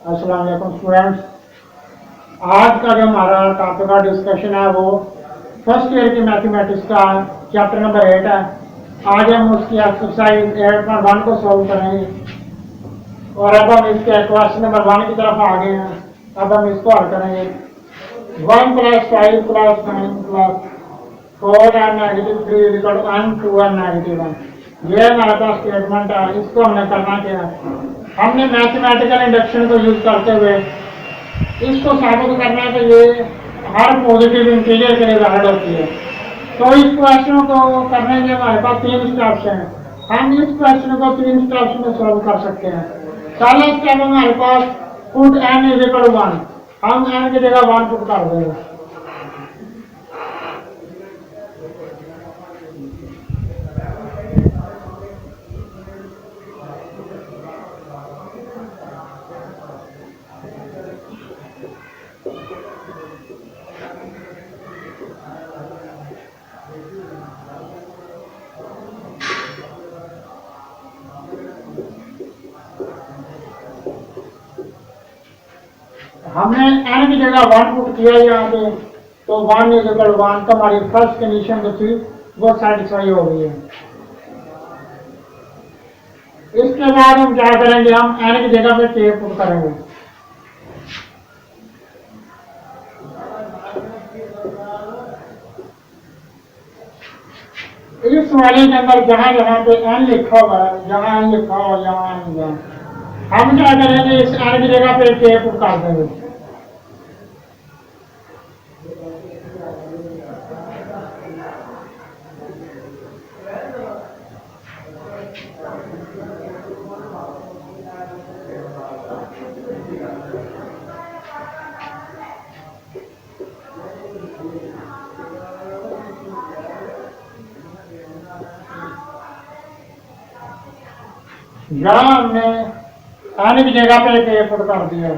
अस्सलाम वालेकुम स्टूडेंट्स। आज का जो हमारा टॉपिक का डिस्कशन है वो फर्स्ट ईयर की मैथमेटिक्स का चैप्टर नंबर 8 है। आज हम उसकी एक्सरसाइज 8.1 को सॉल्व करेंगे और अब हम इसके क्वेश्चन नंबर 1 की तरफ आ गए हैं। अब हम इसको हल करेंगे। 1 + 5 + 9 + 4n - 3 = n 2n -1। ये हमारे पास स्टेटमेंट है। इसको हमने करना क्या है, हमने मैथमेटिकल इंडक्शन को यूज करते हुए इसको साबित करना है कि ये हर पॉजिटिव इंटीजर के लिए वैलिड होती है। तो इस क्वेश्चन को करने के हमारे पास 3 स्टेप्स हैं। हम इस क्वेश्चन को 3 स्टेप्स में सॉल्व कर सकते हैं। पहला स्टेप हमारे पास पुट n = 1। हम n की जगह 1 पुट कर देंगे। हमने n की जगह 1 पुट किया यहाँ पे, तो 1 = 1 तो हमारी फर्स्ट कंडीशन जो थी वो सेटिस्फाई हो गई है। इसके बाद हम क्या करेंगे, हम n की जगह पे k पुट करेंगे। इस वाले के अंदर जहां जहां पे n लिखा हुआ है, जहां n लिखा हुआ यहाँ हम क्या करेंगे, इस n की जगह पे k पुट कर देंगे। यहाँ हमने n की जगह पे k पुट कर दिया।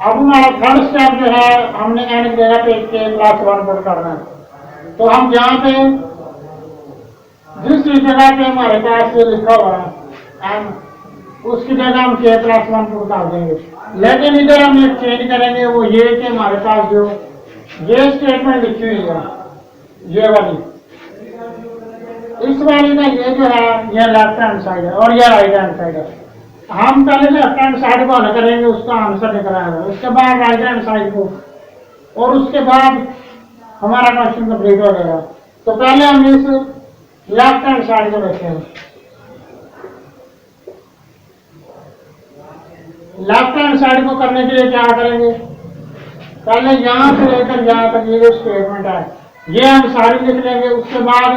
अब हमारा थर्ड स्टेप जो है, हमने n की जगह पे k + 1 पुट करना है। तो हम यहाँ पे जिस जगह पे हमारे पास ये लिखा हुआ है n, उसकी जगह हम k + 1 पुट कर देंगे। लेकिन इधर हम एक चेंज करेंगे, वो ये कि हमारे पास जो ये स्टेटमेंट लिखी हुई है, ये वाली, इस वाली का ये जो है ये लेफ्ट हैंड साइड है और ये राइट हैंड साइड है। हम पहले लेफ्ट हैंड साइड को हल करेंगे, उसका आंसर निकल आएगा, उसके बाद राइट हैंड साइड को, और उसके बाद हमारा क्वेश्चन कंप्लीट हो जाएगा। तो पहले हम इस लेफ्ट हैंड साइड को लेते हैं। लेफ्ट हैंड साइड को करने के लिए क्या करेंगे, पहले यहां से लेकर यहां तक ये जो स्टेटमेंट है ये हम सारी लिख लेंगे। उसके बाद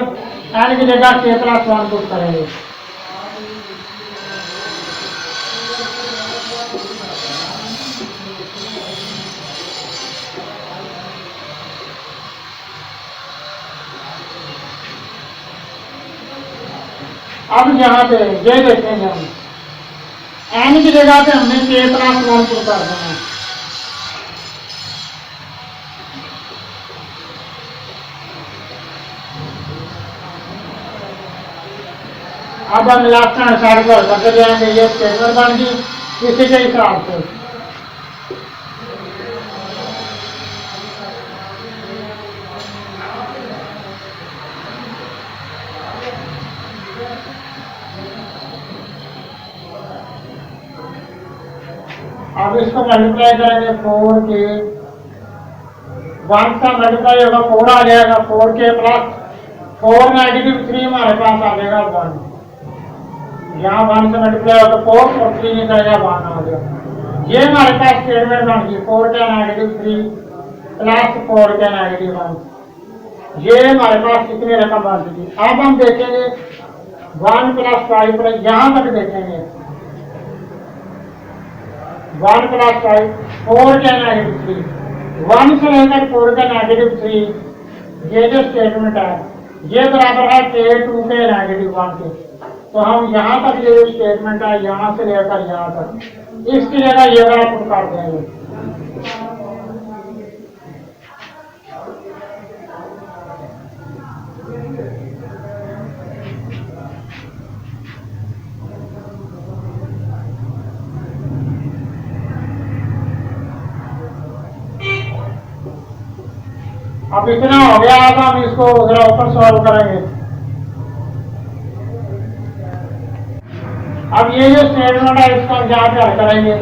n की जगह k + 1 पुट करेंगे। अब यहाँ पे ये देखेंगे, हम n की जगह पे हमने k + 1 पुट कर देना है। अब हम लेफ्ट हैंड साइड को करते जाएंगे। ये स्टेटमेंट बन गई इसी के हिसाब से। अब इसको मल्टीप्लाई करेंगे, 4 के 1 से मल्टीप्लाई होगा 4 आ जाएगा, 4 के + 4 -3 हमारे पास आ जाएगा 1। यहाँ 1 से मल्टीप्लाई होगा 4 और 3 निकलेगा 1 आ गया। ये हमारे पास स्टेटमेंट बन गई 4 के -3 + 4 के -1। ये हमारे पास कितनी रकम बन चुकी। अब हम देखेंगे 1 + 5 यहाँ तक देखेंगे, 1 + 5 4 के -3, 1 से लेकर 4 के -3, ये जो स्टेटमेंट है ये बराबर है k2 के -1 के। तो हम यहाँ तक ये जो स्टेटमेंट है यहाँ से लेकर यहाँ तक, इसकी जगह ये वाला पुट कर देंगे। अब इतना हो गया, अब हम इसको जरा ऊपर सॉल्व करेंगे। अब ये जो स्टेटमेंट है इसको हम यहाँ पे हल करेंगे।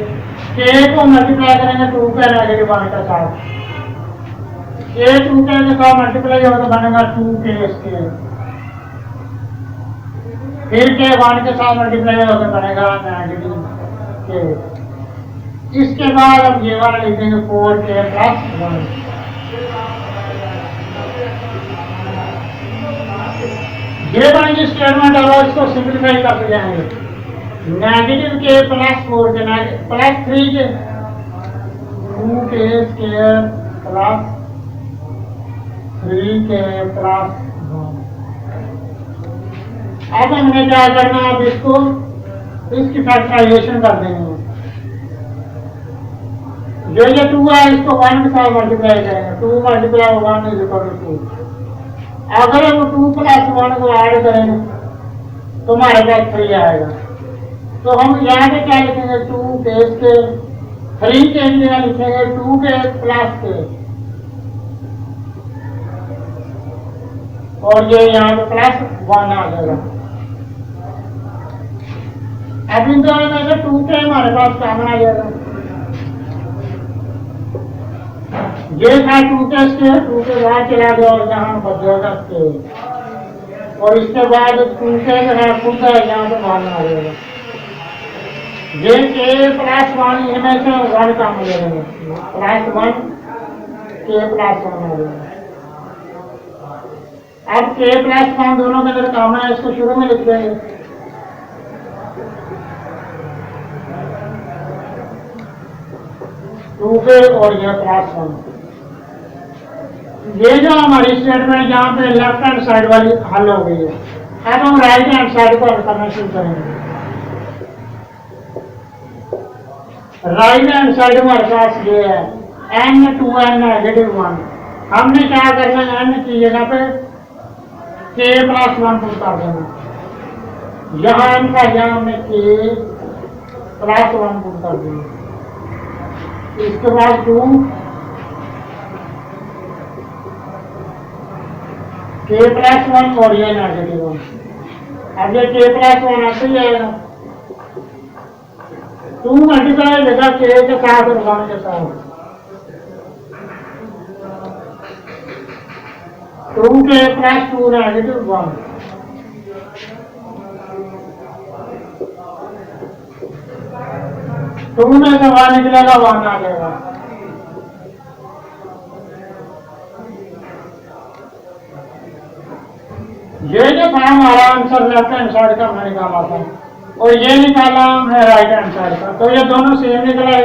के को मल्टीप्लाई करेंगे 2 के नेगेटिव 1 के साथ, के 2 के साथ मल्टीप्लाई हो तो बनेगा 2 के स्केयर, फिर के 1 के साथ मल्टीप्लाई हो तो बनेगा नेगेटिव के। इसके बाद हम ये वाला लिख देंगे 4 के प्लस 1। ये बनेगी स्टेटमेंट। अब इसको सिंप्लीफाई करते जाएंगे। नेगेटिव के प्लस 4 के प्लस 3 के 2 के स्केयर प्लस 3 के प्लस 1। अब हमने क्या करना है, अब इसको इसकी फैक्टराइजेशन कर देंगे। ये 2 है इसको 1 के साथ मल्टीप्लाई करेंगे, 2 मल्टीप्लाई 1 इज इक्वल टू 2। अगर हम 2 प्लस 1 को ऐड करेंगे तो हमारे पास 3 आएगा। तो हम यहाँ पे क्या लिखेंगे, 2 के स्केयर, 3 के जगह लिखेंगे 2 के प्लस के, और ये यहाँ पे प्लस 1 आ जाएगा। अब इन दोनों में से 2 के हमारे पास कॉमन आ जाएगा। ये था 2 के स्केयर, 2 के बाद चला गया और यहाँ बचेगा स्केयर, और इसके बाद 2 के खुद है यहाँ पे मान आ जाएगा। ये के प्लस 1 इनमें से 1 कम हो जाएगा, प्लस 1 के प्लस 1 हो जाएगा। अब के प्लस 1 दोनों के अंदर कॉमन है, इसको शुरू में लिख देंगे। टू के और ये प्लस 1। ये जो हमारी स्टेटमेंट यहाँ पे लेफ्ट हैंड साइड वाली हल हो गई है। अब हम राइट हैंड साइड को हल करना शुरू करेंगे। राइट हैंड साइड हमारे पास ये है n2n नेगेटिव 1। हमने क्या करना है, n की जगह पे k प्लस 1 पुट कर देना। यहाँ n का यहाँ हमने k प्लस 1 पुट कर देना। इसके बाद 2 k प्लस 1 और ये नेगेटिव 1। अब ये k प्लस 1 ऐसे ही जाएगा, 2 मल्टीप्लाई देगा k के साथ और 1 के साथ। 2k plus 2 negative 1। टू में से 1 निकलेगा, 1 आ जाएगा। ये जो था हमारा आंसर लेफ्ट हैंड साइड का हमने निकाला था, और ये निकाला हमने राइट हैंड साइड का। तो ये दोनों सेम निकले,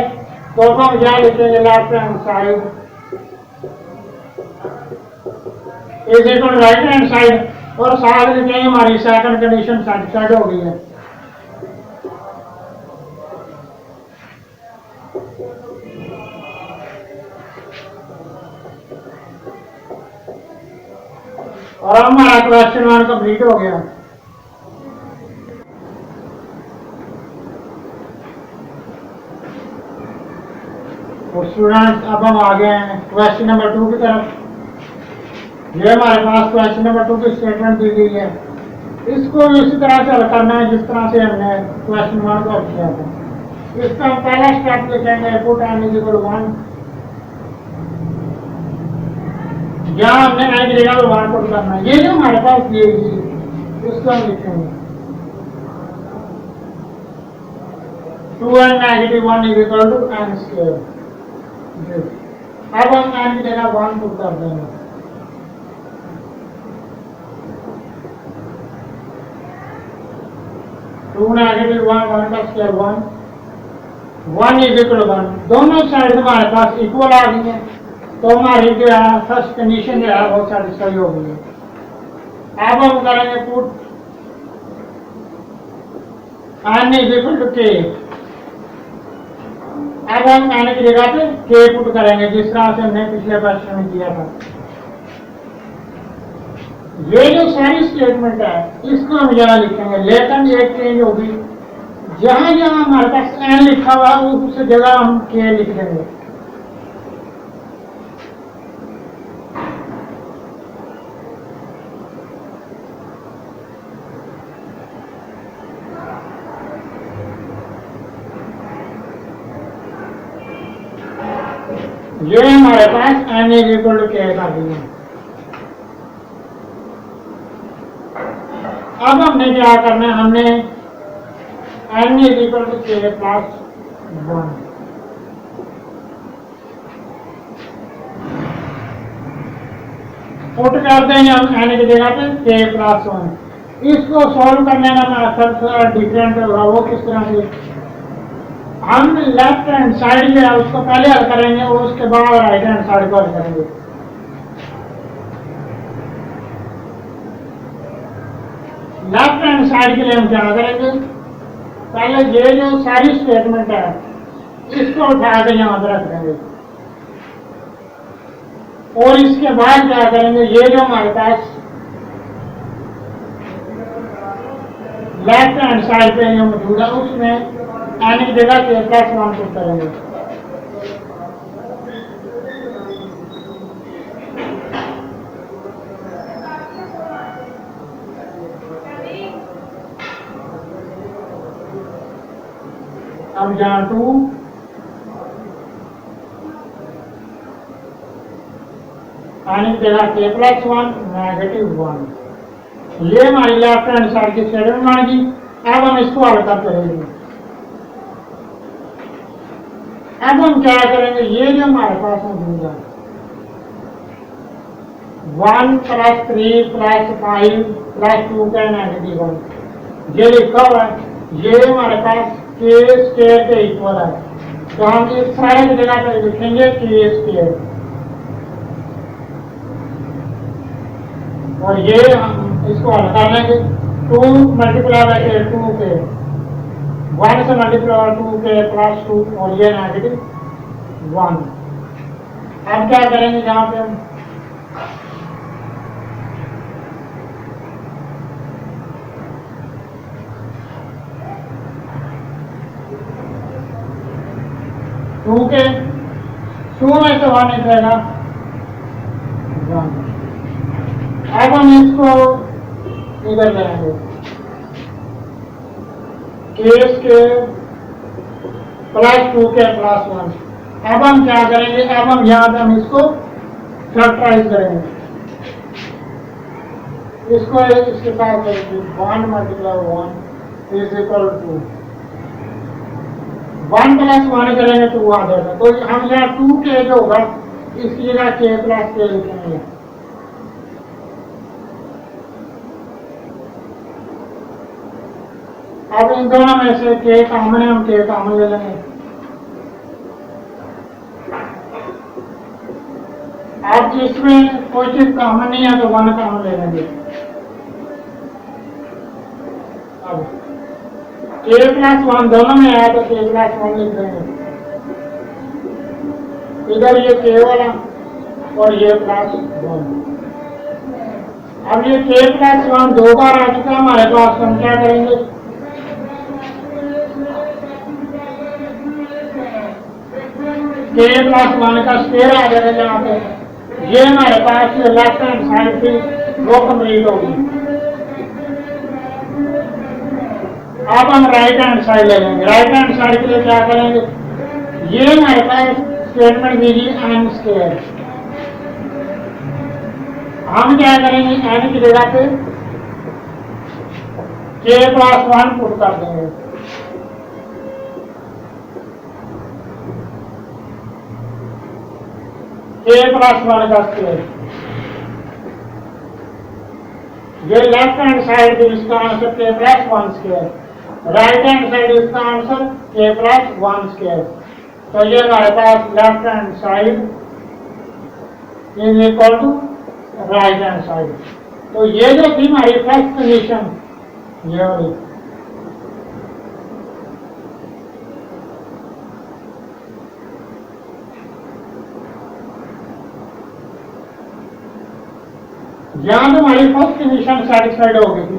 तो हम क्या लिखेंगे, left hand side is equal right hand side, और साथ लिखेंगे हमारी सेकंड कंडीशन सेटिस्फाइड हो गई है। और हमारा क्वेश्चन 1 कंप्लीट हो गया। तो स्टूडेंट्स अब हम आ गए हैं क्वेश्चन नंबर 2 की तरफ। ये हमारे पास क्वेश्चन नंबर 2 की स्टेटमेंट दी गई है। इसको इसी तरह से हल करना है जिस तरह से हमने क्वेश्चन 1 को हल किया था। इसका पहला स्टेप लिखेंगे, पुट n इज इक्वल 1। यहाँ हमने n की जगह 1 पुट करना है। ये जो हमारे पास दी गई इसको हम लिखेंगे 2n negative 1 is equal to n square. अब हम n की जगह 1 पुट कर देंगे। टू नेगेटिव 1 का स्क्वायर 1 इज इक्वल 1। दोनों साइड हमारे पास इक्वल आ गई है, तो हमारी जो है फर्स्ट कंडीशन जो है वो सेटिस्फाई हो गई है। अब हम करेंगे put n is equal to k। अब हम n की जगह पे k पुट करेंगे जिस तरह से हमने पिछले क्वेश्चन में किया था। ये जो सारी स्टेटमेंट है इसको हम यहाँ लिखेंगे, लेकिन एक चेंज होगी, जहां जहां हमारे पास n लिखा हुआ है उस जगह हम k लिख देंगे। ये हमारे पास n इज इक्वल टू के कर दिया। अब हमने क्या करना है, हमने n इज इक्वल टू के प्लस 1 पुट कर देंगे हम n की जगह पे के प्लस 1। इसको सॉल्व करने का मेथड थोड़ा डिफरेंट होगा। वो किस तरह से, हम लेफ्ट हैंड साइड जो है उसको पहले हल करेंगे और उसके बाद राइट हैंड साइड को हल करेंगे। लेफ्ट हैंड साइड के लिए हम क्या करेंगे, पहले ये जो सारी स्टेटमेंट है इसको उठा के यहां पर रख देंगे और इसके बाद क्या करेंगे, ये जो हमारे पास लेफ्ट हैंड साइड पे जो मौजूद है उसमें n की जगह के प्लस 1 पुट करेंगे। अब जहां 2 n की जगह के प्लस 1 नेगेटिव 1, ये हमारी लेफ्ट हैंड साइड की स्टेटमेंट बन गई। अब हम इसको हल करते रहेंगे। अब हम क्या करेंगे, ये जो हमारे पास मौजूद है 1 प्लस 3 प्लस 5 प्लस 2 का नेगेटिव 1 ये लिखा हुआ है, ये हमारे पास के स्क्वायर के इक्वल है। तो हम इस सारे की जगह पर लिखेंगे के स्क्वायर और ये हम इसको हल कर लेंगे। 2 मल्टीप्लाई बाय 2 के 1 से मल्टीप्लाई 2 के प्लस 2 और ये नेगेटिव 1। अब क्या करेंगे, यहाँ पे हम टू के 2 में से 1 निकलेगा 1। अब हम इसको इधर लेंगे केस के प्लस 2 के प्लस 1। अब हम क्या करेंगे, अब हम यहाँ पे हम इसको फैक्टराइज करेंगे, इसको इसके साथ 1 multiply 1 is equal to 1 plus 1 करेंगे तो 2 आ जाएगा। तो हम यहाँ 2 के जो होगा इसकी जगह के प्लस के लिखेंगे। अब इन दोनों में से के कॉमन है, हम के कॉमन ले लेंगे। अब जिसमें कोई चीज कॉमन नहीं है तो 1 कॉमन ले लेंगे। अब के प्लस 1 दोनों में है तो के प्लस 1 लिख देंगे। इधर ये के वाला और ये प्लस 1। अब ये के प्लस 1 दो बार आ चुका हमारे पास, हम क्या करेंगे, के प्लस 1 का स्क्वायर आ जाएगा जहाँ पे। ये हमारे पास लेफ्ट हैंड साइड थी वो कंप्लीट होगी। अब हम राइट हैंड साइड ले लेंगे। राइट हैंड साइड के लिए क्या करेंगे, ये हमारे पास स्टेटमेंट दीजिए एन स्क्वायर। हम क्या करेंगे, एन की जगह पे के प्लस 1 पुट कर देंगे। के प्लस 1 का स्क्वायर, ये लेफ्ट हैंड साइड पे इसका answer K plus 1 square, right hand side इसका आंसर के प्लस 1 स्क्वायर। तो ये हमारे पास left hand side is equal to right hand side. तो ये जो थी हमारी फर्स्ट कंडीशन ये वाली, यहां पे हमारी फर्स्ट कंडीशन सेटिस्फाइड हो गई थी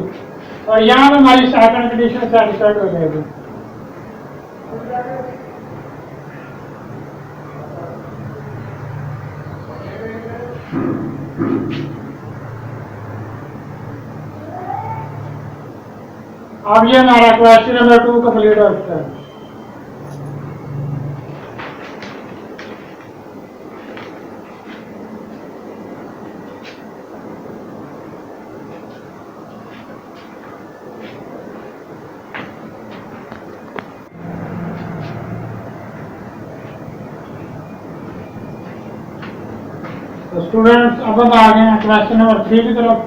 और यहां पे हमारी सेकंड कंडीशन सेटिस्फाइड हो जाएगी। अब ये हमारा क्वेश्चन नंबर 2 कंप्लीट हो चुका है। तो स्टूडेंट्स अब हम आ गए हैं क्वेश्चन नंबर 3 की तरफ।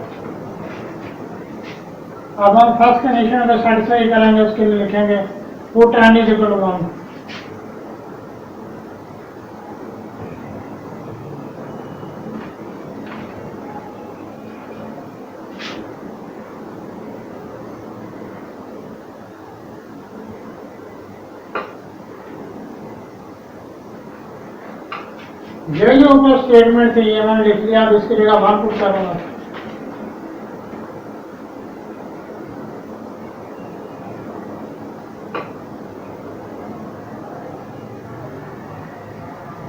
अब हम फर्स्ट कंडीशन अगर सेटिस्फाई करेंगे उसके लिए लिखेंगे put n is equal to 1। ये जो ऊपर स्टेटमेंट थी ये मैंने लिख लिया, अब इसकी जगह 1 पुट करूंगा।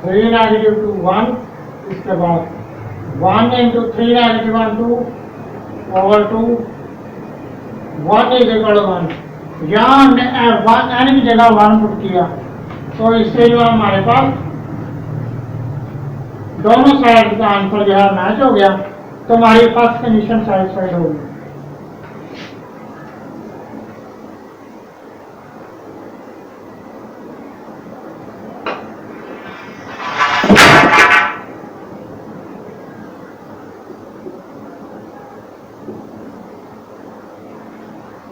थ्री -2 1, इसके बाद 1 × 3 -1 2 ओवर 2 1 इज इक्वल टू 1। यहाँ हमने n की जगह 1 पुट किया, तो इससे जो हमारे पास दोनों साइड का आंसर जो है मैच हो गया, तो हमारी फर्स्ट कंडीशन सेटिस्फाइड होगी।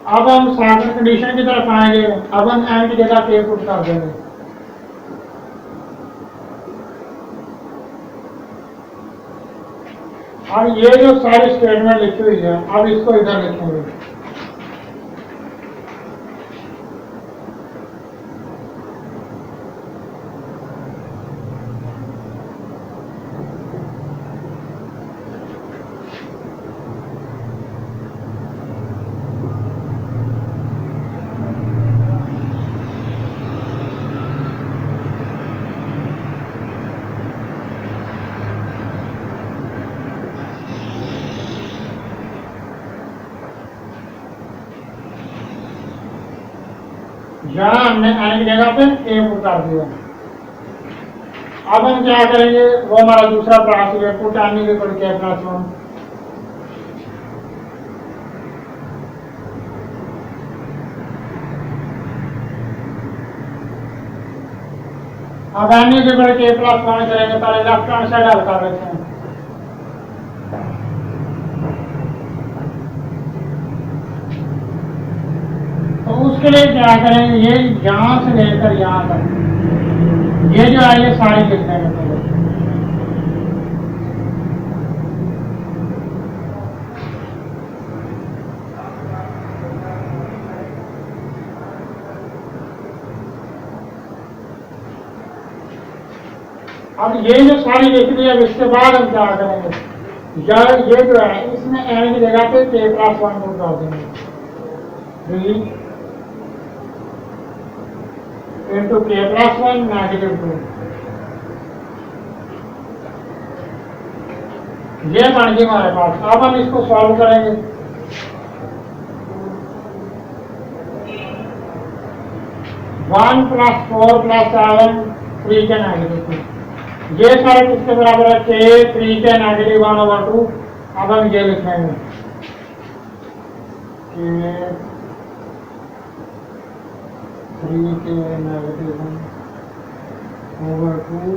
अब हम सेकंड कंडीशन की तरफ आएंगे। अब हम n की जगह k पुट कर देंगे। अब ये जो सारी स्टेटमेंट लिखी हुई है, अब इसको इधर लिखेंगे। यहाँ हमने n की जगह पे k पुट कर दिया। अब हम क्या करेंगे, वो हमारा दूसरा क्लास है put n is equal to k + 1। अब n is equal to k + 1 करेंगे, पहले लेफ्ट हैंड साइड हल कर लेते हैं। तो उसके लिए क्या करेंगे, ये यहाँ से लेकर यहाँ तक ये जो है ये सारी लिख देंगे पहले। अब ये जो सारी लिख दी, अब इसके बाद हम क्या करेंगे, ये जो है इसमें n की जगह पे k + 1 पुट कर देंगे। 3 into k + 1 -2। ये बन गई हमारे पास। अब हम इसको सॉल्व करेंगे। वन + 4 + 7 3 के -2। ये सारे किसके बराबर है, k 3 के -1/2। अब हम ये लिखेंगे k 3 के -1/2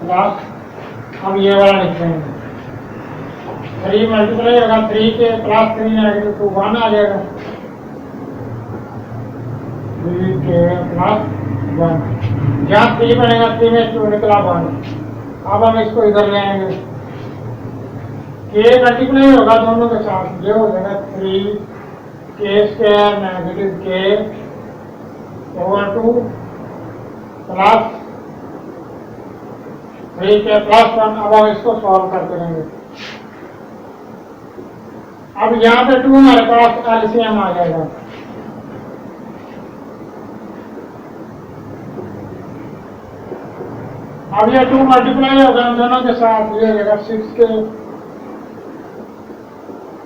प्लस, अब ये वाला लिख देंगे 3 मल्टीप्लाई होगा 3 के +3 -2 1 आ जाएगा। 3 के + 1, जहाँ 3 बनेगा 3 में 2 निकला 1। अब हम इसको इधर ले आएंगे, k मल्टीप्लाई होगा दोनों के साथ, ये हो जाएगा 3 k² - k/2 प्लस 3 के +1। अब हम इसको सॉल्व करते रहेंगे। अब यहाँ पे 2 हमारे पास एलसीएम आ जाएगा। अब ये 2 मल्टीप्लाई होगा इन दोनों के साथ, ये हो जाएगा 6 के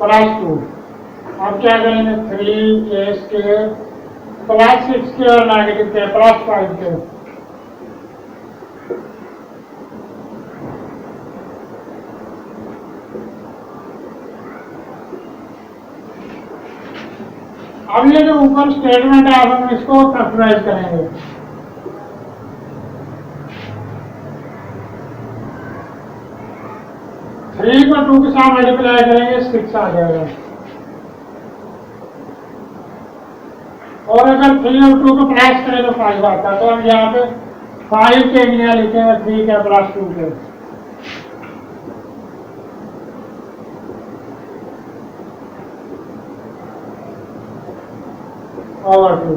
+2। अब क्या करेंगे, 3 के +6 के और -के +5 के। अब ये जो ऊपर स्टेटमेंट है, अब हम इसको फैक्टराइज करेंगे। 3 को 2 के साथ मल्टीप्लाई करेंगे 6 आ जाएगा। और अगर 3 और 2 को प्लस करें तो 5 आता है। तो हम यहाँ पे 5 के लिए लिखेंगे 3 के प्लस 2 के। और 2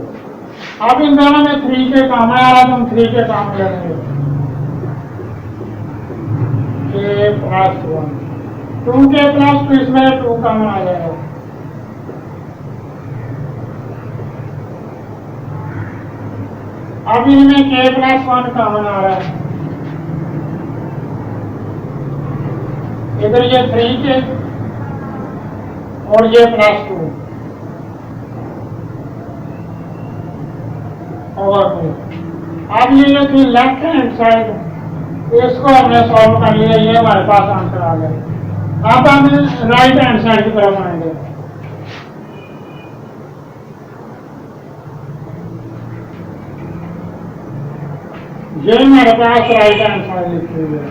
अब इन दोनों में 3 के काम आ रहा है तो हम 3 के काम लेंगे के प्लस 1 2 के प्लस 2 इसमें 2 काम आ जाएगा। अब इनमें के प्लस 1 कॉमन आ रहा है। इधर ये 3 के और ये प्लस 2 और 2। अब ये जो थी लेफ्ट हैंड साइड इसको हमने सॉल्व कर लिया, ये हमारे पास आंसर आ गया। अब हम राइट हैंड साइड की तरफ आएंगे। ये हमारे पास राइट हैंड साइड लिखी हुई है।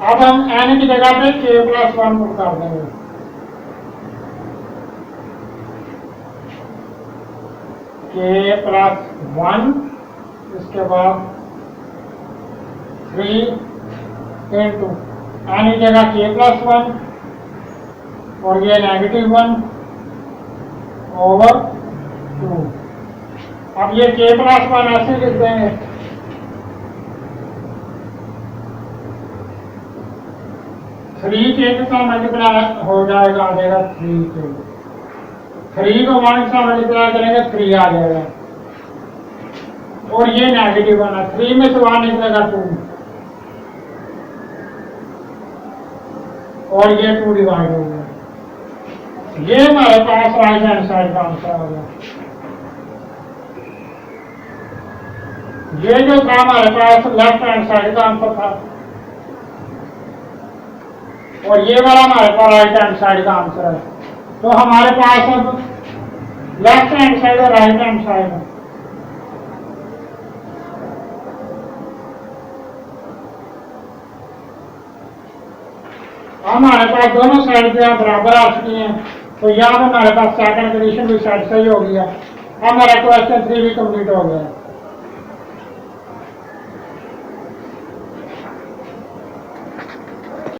अब हम एन की जगह पे के प्लस 1 पुट कर देंगे। के प्लस 1 इसके बाद 3 इंटू एन की जगह के प्लस 1 और ये -1 ओवर 2। अब ये के प्लस 1 ऐसे लिख देंगे। थ्री के साथ मल्टीप्लाई हो जाएगा, आ जाएगा 3 के। 3 को 1 से मल्टीप्लाई करेंगे 3 आ जाएगा। और ये -1 है, 3 में से 1 निकलेगा 2 और ये 2 डिवाइड हो गया। ये हमारे पास राइट हैंड साइड का आंसर आ गया। ये जो था हमारे पास लेफ्ट हैंड साइड का आंसर था और ये वाला हमारे पास राइट हैंड साइड का आंसर है। तो हमारे पास अब लेफ्ट हैंड साइड और राइट हैंड साइड है। हमारे पास दोनों साइड जो है बराबर आ चुकी हैं। तो यहाँ पर हमारे पास सेकंड कंडीशन भी साइड सही हो गया। हमारा क्वेश्चन 3 भी कंप्लीट हो गया।